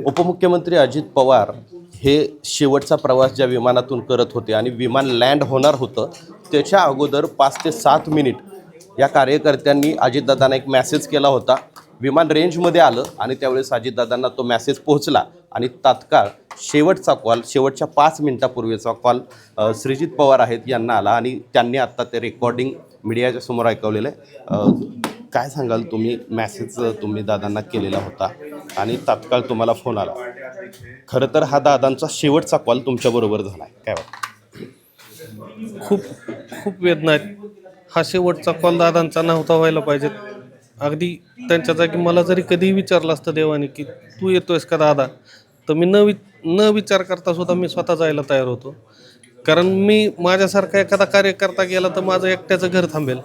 उपमुख्यमंत्री अजित पवार हे शेवटचा प्रवास ज्या विमानातून करत होते आणि विमान लँड होणार होतं त्याच्या अगोदर 5 ते 7 मिनिट या कार्यकर्त्यांनी अजितदादांना एक मेसेज केला होता. विमान रेंजमध्ये आलं आणि त्यावेळेस अजितदादांना तो मेसेज पोहोचला आणि तात्काळ शेवटचा कॉल, शेवटच्या 5 मिनिटापूर्वीचा कॉल श्रीजित पवार आहेत यांना आला आणि त्यांनी आत्ता ते रेकॉर्डिंग मीडियाच्या समोर ऐकवलेलं आहे. काय सांगाल तुम्ही? मेसेज तुम्ही दादांना केलेला होता आणि तात्काळ तुम्हाला फोन आला. खरं तर हा दादांचा शेवटचा कॉल तुमच्याबरोबर झाला आहे, काय वाटतं? खूप खूप वेदना आहेत. हा शेवटचा कॉल दादांचा नव्हता व्हायला पाहिजे. अगदी त्यांच्या जागी मला जरी कधीही विचारलं असतं देवाने की तू येतोयस का दादा, तर मी न विचार करता सुद्धा मी स्वतः जायला तयार होतो. कारण मी माझ्यासारखा एखादा कार्यकर्ता गेला तर माझं एकट्याचं घर थांबेल.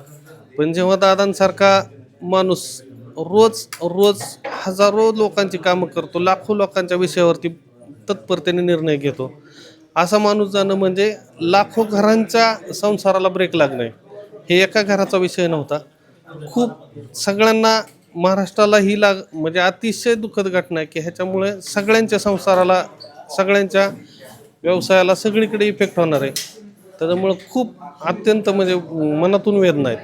पण जेव्हा दादांसारखा माणूस रोज हजारो लोकांची कामं करतो, लाखो लोकांच्या विषयावरती तत्परतेने निर्णय घेतो, असा माणूस जाणं म्हणजे लाखो घरांच्या संसाराला ब्रेक लागणे. हे एका घराचा विषय नव्हता. खूप सगळ्यांना महाराष्ट्राला ही म्हणजे अतिशय दुःखद घटना आहे की ह्याच्यामुळे सगळ्यांच्या संसाराला, सगळ्यांच्या व्यवसायाला सगळीकडे इफेक्ट होणार आहे. त्याच्यामुळं खूप अत्यंत म्हणजे मनातून वेदना आहेत.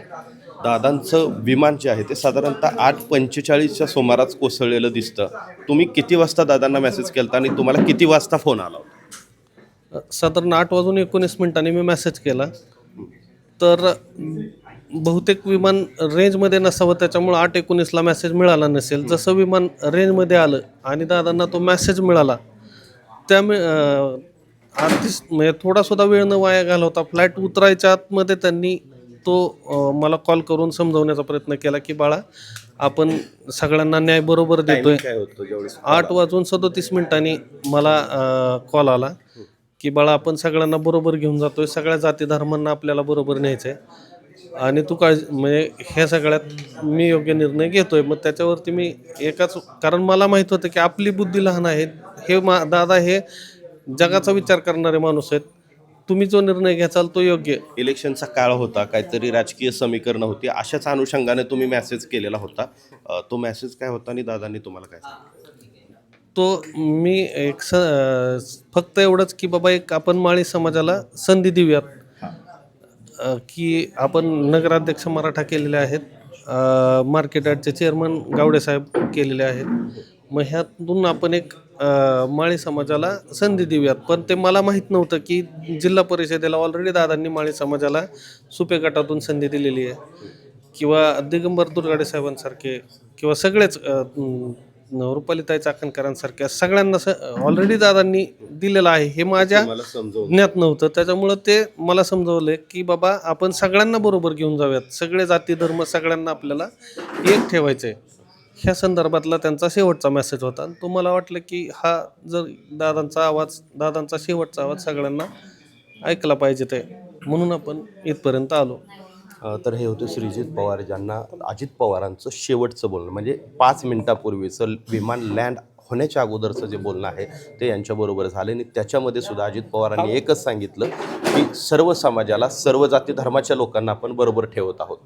दादांचं विमान जे आहे ते साधारणतः 8:45च्या सुमारास कोसळलेलं दिसतं. तुम्ही किती वाजता दादांना मेसेज केला आणि तुम्हाला किती वाजता फोन आला होता? साधारण 8:19 मी मेसेज केला. तर बहुतेक विमान रेंजमध्ये नसावं, त्याच्यामुळं 8:19ला मेसेज मिळाला नसेल. जसं विमान रेंजमध्ये आलं आणि दादांना तो मेसेज मिळाला अगदीच म्हणजे थोडासुद्धा वेळ न वाया घालवता फ्लाईट उतरायच्या आतमध्ये त्यांनी तो मला कॉल करून समजवण्याचा प्रयत्न केला की बाळा, आपण सगळ्यांना न्याय बरोबर देतोय. 8:37 मला कॉल आला की बाळा, आपण सगळ्यांना बरोबर घेऊन जातोय, सगळ्या जाती धर्मांना आपल्याला बरोबर न्यायचं आहे आणि तू म्हणजे ह्या सगळ्यात मी योग्य निर्णय घेतोय. मग त्याच्यावरती मी कारण मला माहीत होतं की आपली बुद्धी लहान आहे. हे दादा हे जगाचा विचार करणारे माणूस आहेत. तुम्ही जो निर्णय घ्याल तो योग्य. इलेक्शनचा काळ होता, काहीतरी राजकीय समीकरणं होती, अशाच अनुषंगाने तुम्ही मेसेज केलेला होता. तो मेसेज काय होता आणि दादांनी तुम्हाला काय सांगितलं? तो मी फक्त एवढंच की बाबा, एक आपण माळी समाजाला संधी देऊयात. की आपण नगराध्यक्ष मराठा केलेले आहेत, मार्केट यार्डचे चेअरमन गावडे साहेब केलेले आहेत. मग ह्यातून आपण एक माळी समाजाला संधी देऊयात. पण ते मला माहीत नव्हतं की जिल्हा परिषदेला ऑलरेडी दादांनी माळी समाजाला सुपे गटातून संधी दिलेली आहे, किंवा दिगंबर दुर्गाडे साहेबांसारखे, किंवा सगळेच रुपालीताई चाकणकरांसारख्या सगळ्यांना ऑलरेडी दादांनी दिलेलं आहे. हे माझ्या ज्ञात नव्हतं. त्याच्यामुळं ते मला समजवलं की बाबा, आपण सगळ्यांना बरोबर घेऊन जाऊयात, सगळे जाती धर्म सगळ्यांना आपल्याला एक ठेवायचं आहे. ह्या संदर्भातला त्यांचा शेवटचा मेसेज होता. आणि तो मला वाटलं की हा जर दादांचा शेवटचा आवाज सगळ्यांना ऐकला पाहिजे, ते म्हणून आपण इथपर्यंत आलो. तर हे होते श्रीजित पवार, ज्यांना अजित पवारांचं शेवटचं बोलणं म्हणजे 5 मिनिटापूर्वीचं विमान लँड होण्याच्या अगोदरचं जे बोलणं आहे ते यांच्याबरोबर झाले. आणि त्याच्यामध्ये सुद्धा अजित पवारांनी एकच सांगितलं की सर्व समाजाला, सर्व जाती धर्माच्या लोकांना आपण बरोबर ठेवत आहोत.